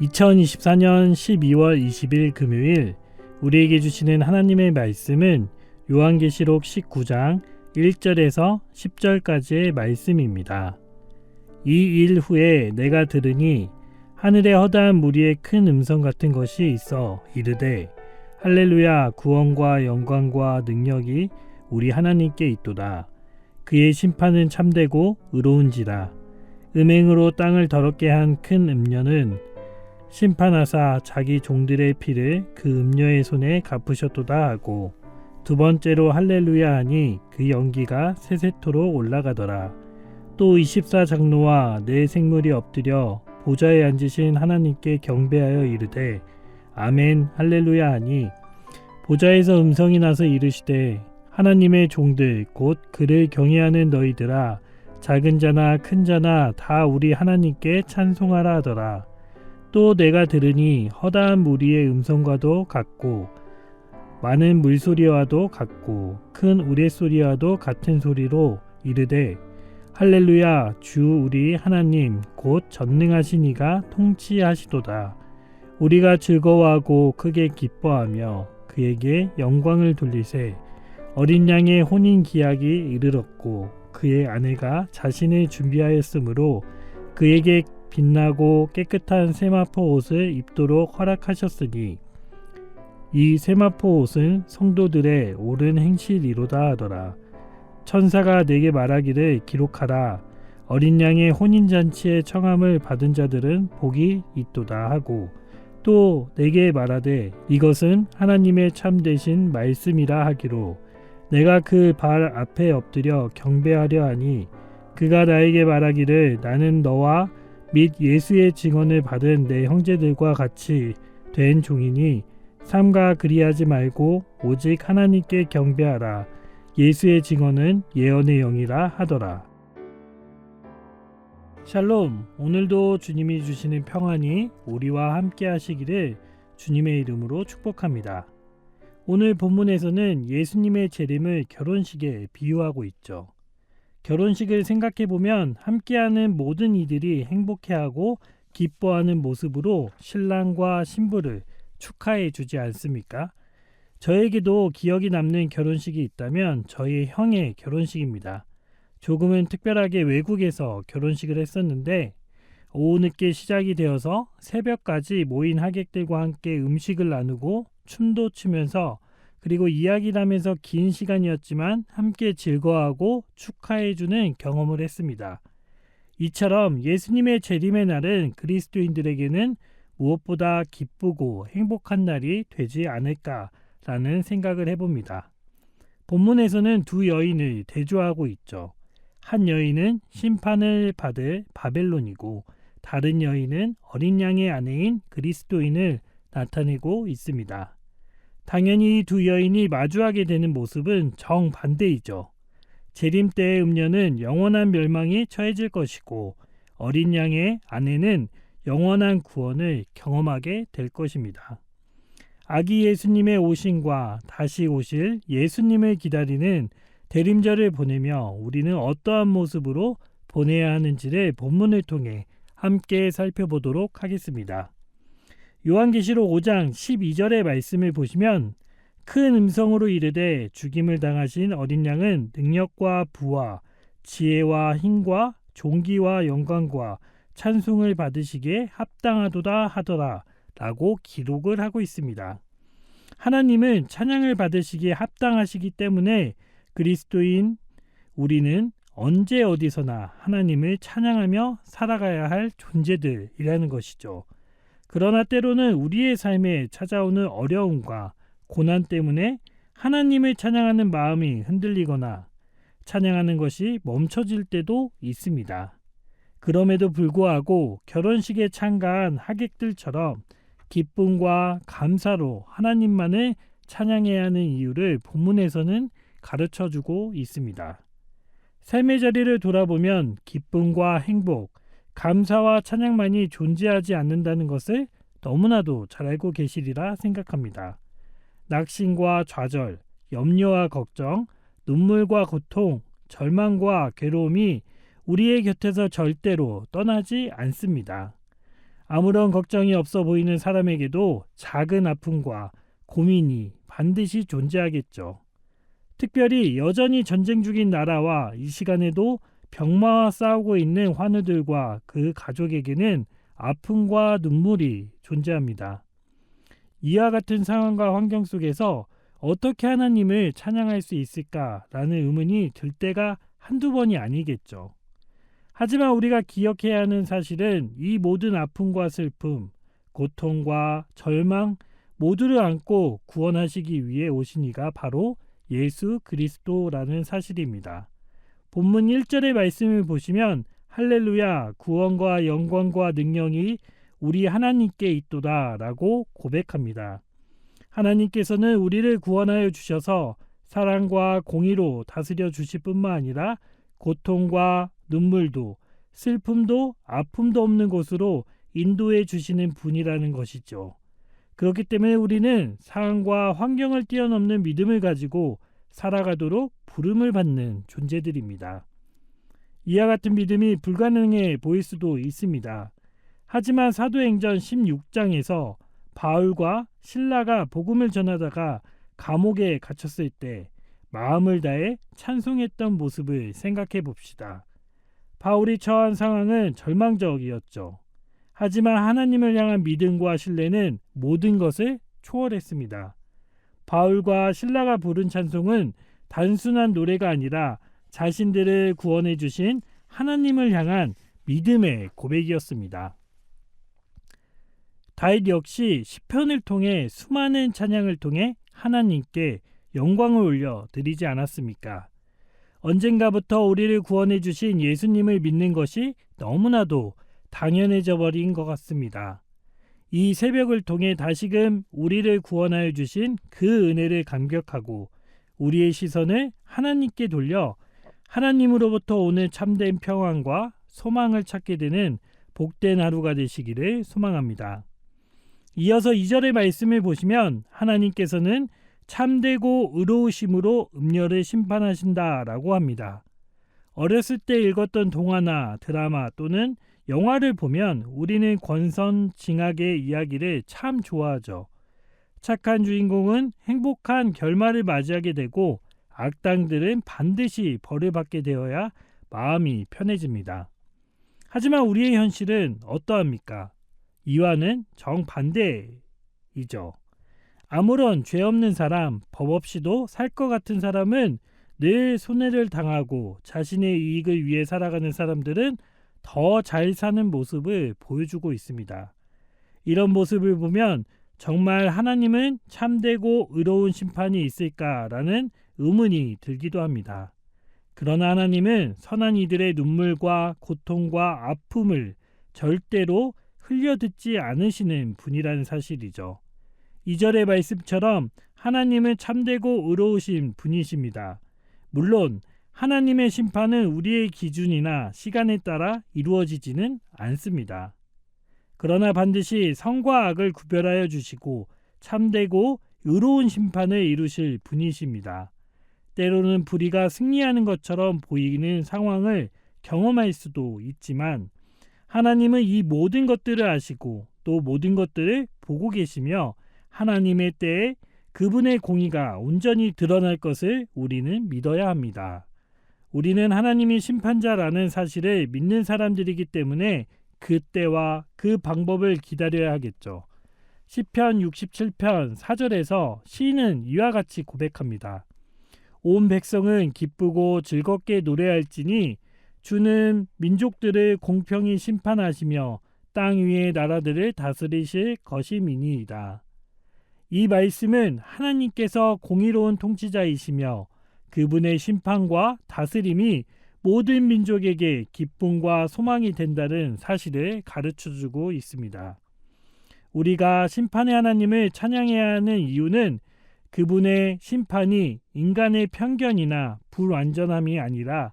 2024년 12월 20일 금요일 우리에게 주시는 하나님의 말씀은 요한계시록 19장 1절에서 10절까지의 말씀입니다. 이 일 후에 내가 들으니 하늘에 허다한 무리의 큰 음성 같은 것이 있어 이르되 할렐루야, 구원과 영광과 능력이 우리 하나님께 있도다. 그의 심판은 참되고 의로운지라. 음행으로 땅을 더럽게 한 큰 음녀는 심판하사 자기 종들의 피를 그 음녀의 손에 갚으셨도다 하고, 두 번째로 할렐루야 하니 그 연기가 세세토록 올라가더라. 또 24장로와 네 생물이 엎드려 보좌에 앉으신 하나님께 경배하여 이르되 아멘 할렐루야 하니, 보좌에서 음성이 나서 이르시되 하나님의 종들 곧 그를 경외하는 너희들아, 작은 자나 큰 자나 다 우리 하나님께 찬송하라 하더라. 또 내가 들으니 허다한 무리의 음성과도 같고 많은 물소리와도 같고 큰 우레소리와도 같은 소리로 이르되 할렐루야, 주 우리 하나님 곧 전능하신 이가 통치하시도다. 우리가 즐거워하고 크게 기뻐하며 그에게 영광을 돌리세. 어린 양의 혼인 기약이 이르렀고 그의 아내가 자신을 준비하였으므로 그에게 빛나고 깨끗한 세마포 옷을 입도록 허락하셨으니 이 세마포 옷은 성도들의 옳은 행실이로다 하더라. 천사가 내게 말하기를 기록하라. 어린 양의 혼인잔치의 청함을 받은 자들은 복이 있도다 하고, 또 내게 말하되 이것은 하나님의 참되신 말씀이라 하기로, 내가 그 발 앞에 엎드려 경배하려 하니 그가 나에게 말하기를 나는 너와 및 예수의 증언을 받은 내 형제들과 같이 된 종이니 삼가 그리하지 말고 오직 하나님께 경배하라. 예수의 증언은 예언의 영이라 하더라. 샬롬, 오늘도 주님이 주시는 평안이 우리와 함께 하시기를 주님의 이름으로 축복합니다. 오늘 본문에서는 예수님의 재림을 결혼식에 비유하고 있죠. 결혼식을 생각해보면 함께하는 모든 이들이 행복해하고 기뻐하는 모습으로 신랑과 신부를 축하해 주지 않습니까? 저에게도 기억이 남는 결혼식이 있다면 저희 형의 결혼식입니다. 조금은 특별하게 외국에서 결혼식을 했었는데 오후 늦게 시작이 되어서 새벽까지 모인 하객들과 함께 음식을 나누고 춤도 추면서, 그리고 이야기를 하면서 긴 시간이었지만 함께 즐거워하고 축하해주는 경험을 했습니다. 이처럼 예수님의 재림의 날은 그리스도인들에게는 무엇보다 기쁘고 행복한 날이 되지 않을까라는 생각을 해봅니다. 본문에서는 두 여인을 대조하고 있죠. 한 여인은 심판을 받을 바벨론이고 다른 여인은 어린 양의 아내인 그리스도인을 나타내고 있습니다. 당연히 두 여인이 마주하게 되는 모습은 정반대이죠. 재림 때의 음녀는 영원한 멸망이 처해질 것이고 어린 양의 아내는 영원한 구원을 경험하게 될 것입니다. 아기 예수님의 오심과 다시 오실 예수님을 기다리는 대림절을 보내며 우리는 어떠한 모습으로 보내야 하는지를 본문을 통해 함께 살펴보도록 하겠습니다. 요한계시록 5장 12절의 말씀을 보시면 큰 음성으로 이르되 죽임을 당하신 어린 양은 능력과 부와 지혜와 힘과 존귀와 영광과 찬송을 받으시기에 합당하도다 하더라 라고 기록을 하고 있습니다. 하나님은 찬양을 받으시기에 합당하시기 때문에 그리스도인 우리는 언제 어디서나 하나님을 찬양하며 살아가야 할 존재들이라는 것이죠. 그러나 때로는 우리의 삶에 찾아오는 어려움과 고난 때문에 하나님을 찬양하는 마음이 흔들리거나 찬양하는 것이 멈춰질 때도 있습니다. 그럼에도 불구하고 결혼식에 참가한 하객들처럼 기쁨과 감사로 하나님만을 찬양해야 하는 이유를 본문에서는 가르쳐주고 있습니다. 삶의 자리를 돌아보면 기쁨과 행복, 감사와 찬양만이 존재하지 않는다는 것을 너무나도 잘 알고 계시리라 생각합니다. 낙심과 좌절, 염려와 걱정, 눈물과 고통, 절망과 괴로움이 우리의 곁에서 절대로 떠나지 않습니다. 아무런 걱정이 없어 보이는 사람에게도 작은 아픔과 고민이 반드시 존재하겠죠. 특별히 여전히 전쟁 중인 나라와 이 시간에도 병마와 싸우고 있는 환우들과 그 가족에게는 아픔과 눈물이 존재합니다. 이와 같은 상황과 환경 속에서 어떻게 하나님을 찬양할 수 있을까라는 의문이 들 때가 한두 번이 아니겠죠. 하지만 우리가 기억해야 하는 사실은 이 모든 아픔과 슬픔, 고통과 절망 모두를 안고 구원하시기 위해 오신 이가 바로 예수 그리스도라는 사실입니다. 본문 1절의 말씀을 보시면 할렐루야 구원과 영광과 능력이 우리 하나님께 있도다 라고 고백합니다. 하나님께서는 우리를 구원하여 주셔서 사랑과 공의로 다스려 주실 뿐만 아니라 고통과 눈물도 슬픔도 아픔도 없는 곳으로 인도해 주시는 분이라는 것이죠. 그렇기 때문에 우리는 상황과 환경을 뛰어넘는 믿음을 가지고 살아가도록 부름을 받는 존재들입니다. 이와 같은 믿음이 불가능해 보일 수도 있습니다. 하지만 사도행전 16장에서 바울과 실라가 복음을 전하다가 감옥에 갇혔을 때 마음을 다해 찬송했던 모습을 생각해 봅시다. 바울이 처한 상황은 절망적이었죠. 하지만 하나님을 향한 믿음과 신뢰는 모든 것을 초월했습니다. 바울과 실라가 부른 찬송은 단순한 노래가 아니라 자신들을 구원해 주신 하나님을 향한 믿음의 고백이었습니다. 다윗 역시 시편을 통해 수많은 찬양을 통해 하나님께 영광을 올려 드리지 않았습니까? 언젠가부터 우리를 구원해 주신 예수님을 믿는 것이 너무나도 당연해져 버린 것 같습니다. 이 새벽을 통해 다시금 우리를 구원하여 주신 그 은혜를 감격하고 우리의 시선을 하나님께 돌려 하나님으로부터 오는 참된 평안과 소망을 찾게 되는 복된 하루가 되시기를 소망합니다. 이어서 2절의 말씀을 보시면 하나님께서는 참되고 의로우심으로 음녀를 심판하신다라고 합니다. 어렸을 때 읽었던 동화나 드라마 또는 영화를 보면 우리는 권선징악의 이야기를 참 좋아하죠. 착한 주인공은 행복한 결말을 맞이하게 되고 악당들은 반드시 벌을 받게 되어야 마음이 편해집니다. 하지만 우리의 현실은 어떠합니까? 이와는 정반대이죠. 아무런 죄 없는 사람, 법 없이도 살 것 같은 사람은 늘 손해를 당하고 자신의 이익을 위해 살아가는 사람들은 더 잘 사는 모습을 보여주고 있습니다. 이런 모습을 보면 정말 하나님은 참되고 의로운 심판이 있을까라는 의문이 들기도 합니다. 그러나 하나님은 선한 이들의 눈물과 고통과 아픔을 절대로 흘려듣지 않으시는 분이라는 사실이죠. 2절의 말씀처럼 하나님은 참되고 의로우신 분이십니다. 물론 하나님의 심판은 우리의 기준이나 시간에 따라 이루어지지는 않습니다. 그러나 반드시 선과 악을 구별하여 주시고 참되고 의로운 심판을 이루실 분이십니다. 때로는 불의가 승리하는 것처럼 보이는 상황을 경험할 수도 있지만 하나님은 이 모든 것들을 아시고 또 모든 것들을 보고 계시며 하나님의 때에 그분의 공의가 온전히 드러날 것을 우리는 믿어야 합니다. 우리는 하나님이 심판자라는 사실을 믿는 사람들이기 때문에 그 때와 그 방법을 기다려야 하겠죠. 시편 67편 4절에서 시인은 이와 같이 고백합니다. 온 백성은 기쁘고 즐겁게 노래할지니 주는 민족들을 공평히 심판하시며 땅 위의 나라들을 다스리실 것임이니이다. 이 말씀은 하나님께서 공의로운 통치자이시며 그분의 심판과 다스림이 모든 민족에게 기쁨과 소망이 된다는 사실을 가르쳐주고 있습니다. 우리가 심판의 하나님을 찬양해야 하는 이유는 그분의 심판이 인간의 편견이나 불완전함이 아니라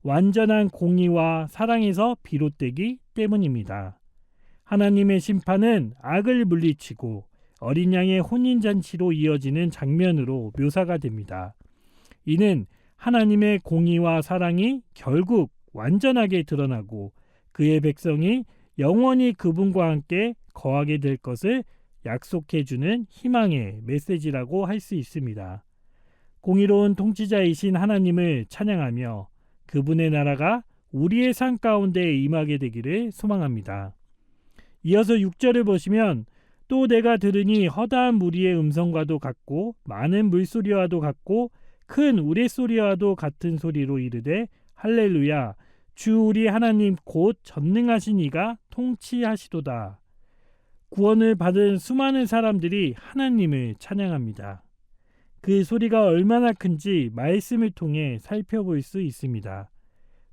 완전한 공의와 사랑에서 비롯되기 때문입니다. 하나님의 심판은 악을 물리치고 어린 양의 혼인잔치로 이어지는 장면으로 묘사가 됩니다. 이는 하나님의 공의와 사랑이 결국 완전하게 드러나고 그의 백성이 영원히 그분과 함께 거하게 될 것을 약속해주는 희망의 메시지라고 할 수 있습니다. 공의로운 통치자이신 하나님을 찬양하며 그분의 나라가 우리의 삶 가운데 임하게 되기를 소망합니다. 이어서 6절을 보시면 또 내가 들으니 허다한 무리의 음성과도 같고 많은 물소리와도 같고 큰 우레소리와도 같은 소리로 이르되 할렐루야 주 우리 하나님 곧 전능하신 이가 통치하시도다. 구원을 받은 수많은 사람들이 하나님을 찬양합니다. 그 소리가 얼마나 큰지 말씀을 통해 살펴볼 수 있습니다.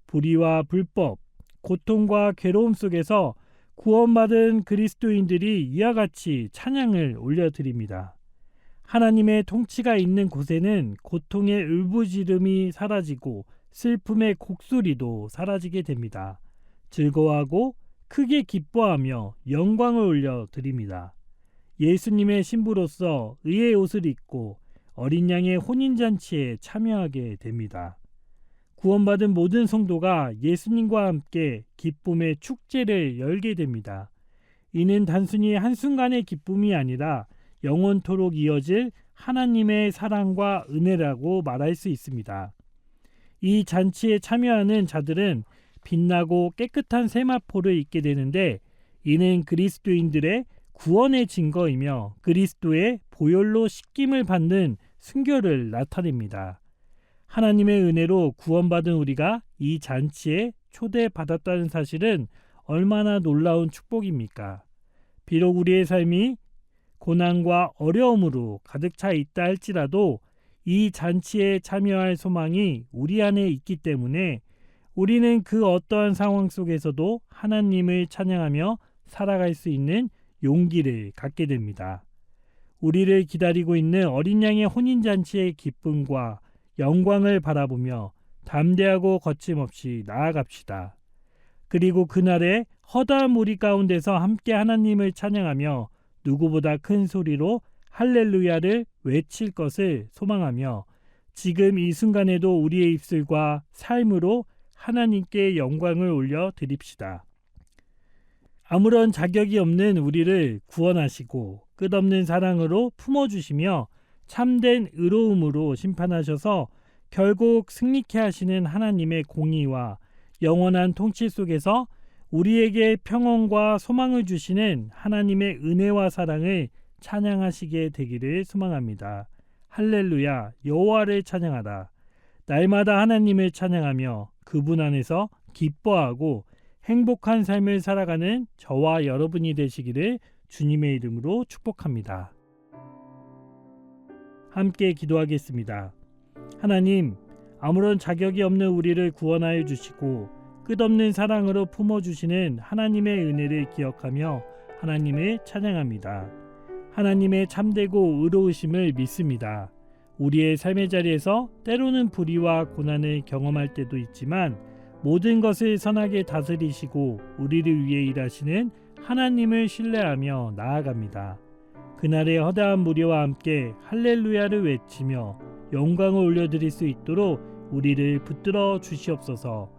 불의와 불법, 고통과 괴로움 속에서 구원받은 그리스도인들이 이와 같이 찬양을 올려드립니다. 하나님의 통치가 있는 곳에는 고통의 울부짖음이 사라지고 슬픔의 곡소리도 사라지게 됩니다. 즐거워하고 크게 기뻐하며 영광을 올려드립니다. 예수님의 신부로서 의의 옷을 입고 어린 양의 혼인잔치에 참여하게 됩니다. 구원받은 모든 성도가 예수님과 함께 기쁨의 축제를 열게 됩니다. 이는 단순히 한순간의 기쁨이 아니라 영원토록 이어질 하나님의 사랑과 은혜라고 말할 수 있습니다. 이 잔치에 참여하는 자들은 빛나고 깨끗한 세마포를 입게 되는데 이는 그리스도인들의 구원의 증거이며 그리스도의 보혈로 씻김을 받는 순교를 나타냅니다. 하나님의 은혜로 구원받은 우리가 이 잔치에 초대받았다는 사실은 얼마나 놀라운 축복입니까? 비록 우리의 삶이 고난과 어려움으로 가득 차 있다 할지라도 이 잔치에 참여할 소망이 우리 안에 있기 때문에 우리는 그 어떠한 상황 속에서도 하나님을 찬양하며 살아갈 수 있는 용기를 갖게 됩니다. 우리를 기다리고 있는 어린 양의 혼인잔치의 기쁨과 영광을 바라보며 담대하고 거침없이 나아갑시다. 그리고 그날에 허다한 무리 가운데서 함께 하나님을 찬양하며 누구보다 큰 소리로 할렐루야를 외칠 것을 소망하며 지금 이 순간에도 우리의 입술과 삶으로 하나님께 영광을 올려 드립시다. 아무런 자격이 없는 우리를 구원하시고 끝없는 사랑으로 품어주시며 참된 의로움으로 심판하셔서 결국 승리케 하시는 하나님의 공의와 영원한 통치 속에서 우리에게 평온과 소망을 주시는 하나님의 은혜와 사랑을 찬양하시게 되기를 소망합니다. 할렐루야, 여호와를 찬양하라. 날마다 하나님을 찬양하며 그분 안에서 기뻐하고 행복한 삶을 살아가는 저와 여러분이 되시기를 주님의 이름으로 축복합니다. 함께 기도하겠습니다. 하나님, 아무런 자격이 없는 우리를 구원하여 주시고 끝없는 사랑으로 품어주시는 하나님의 은혜를 기억하며 하나님을 찬양합니다. 하나님의 참되고 의로우심을 믿습니다. 우리의 삶의 자리에서 때로는 불의와 고난을 경험할 때도 있지만 모든 것을 선하게 다스리시고 우리를 위해 일하시는 하나님을 신뢰하며 나아갑니다. 그날의 허다한 무리와 함께 할렐루야를 외치며 영광을 올려드릴 수 있도록 우리를 붙들어 주시옵소서.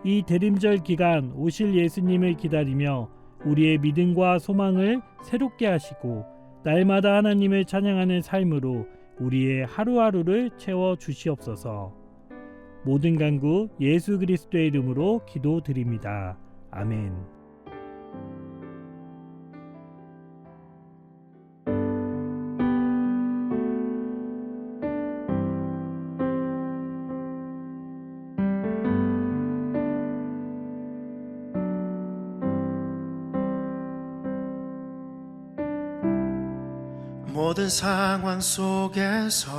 이 대림절 기간 오실 예수님을 기다리며 우리의 믿음과 소망을 새롭게 하시고 날마다 하나님을 찬양하는 삶으로 우리의 하루하루를 채워 주시옵소서. 모든 간구 예수 그리스도의 이름으로 기도드립니다. 아멘. 모든 상황 속에서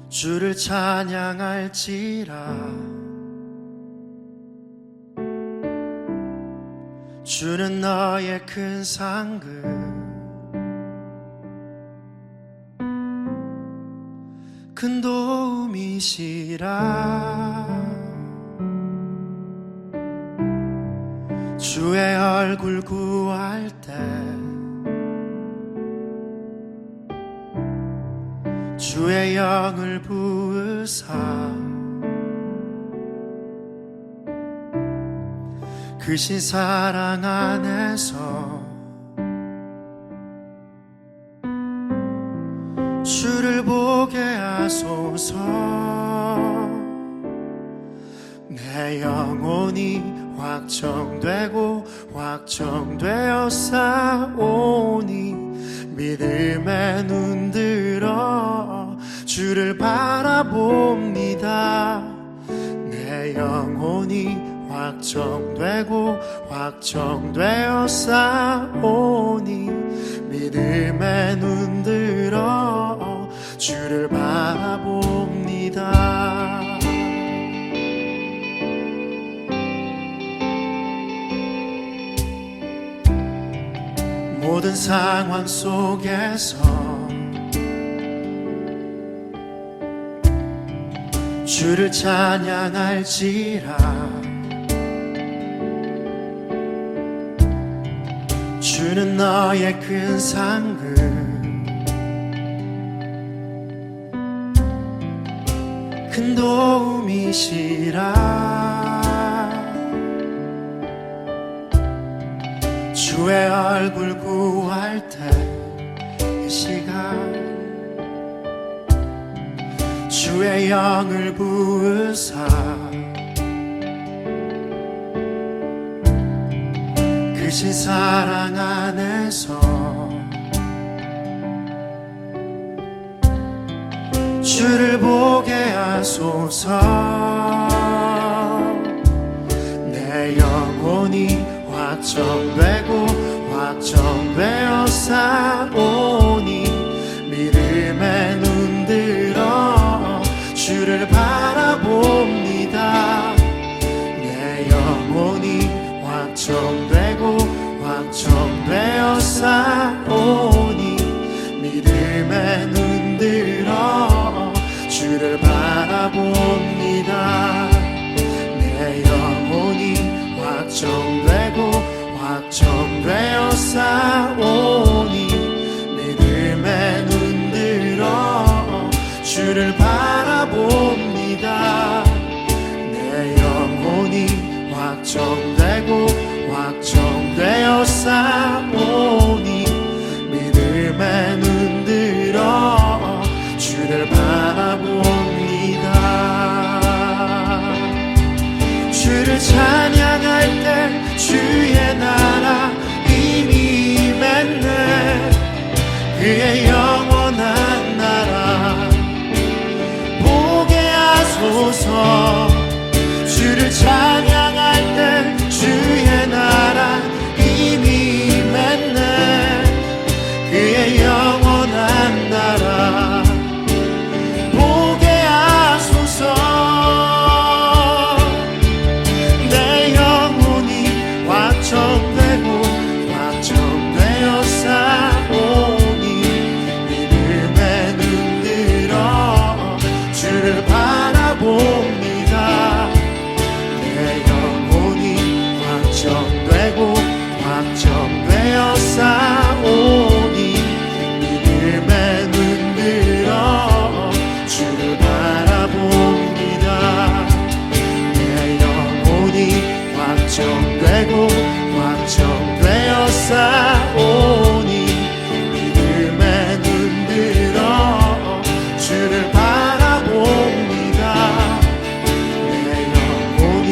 주를 찬양할지라. 주는 너의 큰 상급, 큰 도움이시라. 주의 얼굴 구할 때 주의 영을 부으사 크신 사랑 안에서 주를 보게 하소서. 내 영혼이 확정되고 확정되어 싸우니 믿음에 눈들어 주를 바라봅니다. 내 영혼이 확정되고 확정되어 싸우니 믿음에 눈들어 주를 바라봅니다. 모든 상황 속에서 주를 찬양할지라. 주는 너의 큰 상급, 큰 도움이시라. 주의 얼굴 구할 때 이 시간 주의 영을 부으사 크신 사랑 안에서 주를 보게 하소서. 내 영혼이 확정되고 확정되어 싸우니 믿음에 눈들어 주를 바라봅니다. 내 영혼이 확정되고 확정되어 싸우니 믿음에 눈들어 주를 바라봅니다. 내 영혼이 확정되고 확정되어 싸우니 믿음에 눈들어 주를 바라봅니다. 내 영혼이 확정되고 확정되어 싸우니 믿음에 눈들어 주를 바라봅니다. 주를 찬양할 때 주의 나라 이미 임했네. 그의 영원한 나라 보게 하소서. 주를 찬양할 때 주의 나라 이미 임했네. 그의 영원한 나라 보게 하소서. 내 영혼이 확정되고 확정되어 싸우니 믿음에 눈들어 주를 바라봅니다. 내 영혼이 확정되고 확정되어 싸우니 믿음에 눈들어 주를 바라봅니다. 내 영혼이 확정되고 확정되어 싸우니 믿음에 눈들어 주를 바라봅니다. 내 영혼이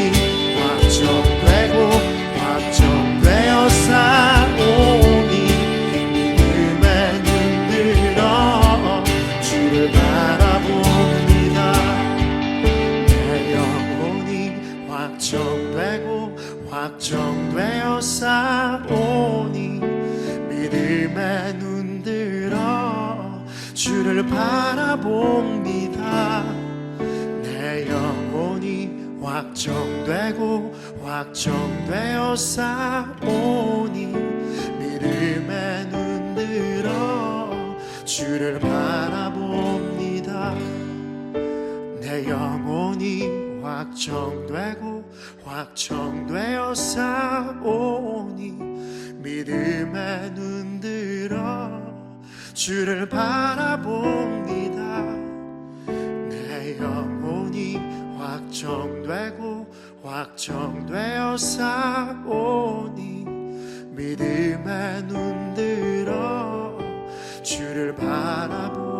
확정되고 확정되어 싸우니 믿음에 눈들어 주를 바라봅니다. 내 영혼이 확정되고 확정되어 싸우니 믿음에 눈들어 주를 바라봅니다. 내 영혼이 확정되고 확정되어 싸우니 믿음에 눈들어 주를 바라봅니다. 내 영혼이 확정되고 확정되어 싸우니 믿음에 눈들어 주를 바라봅니다. 내 영혼이 확정되고 확정되고 확정되어 싸우니 믿음에 눈들어 주를 바라보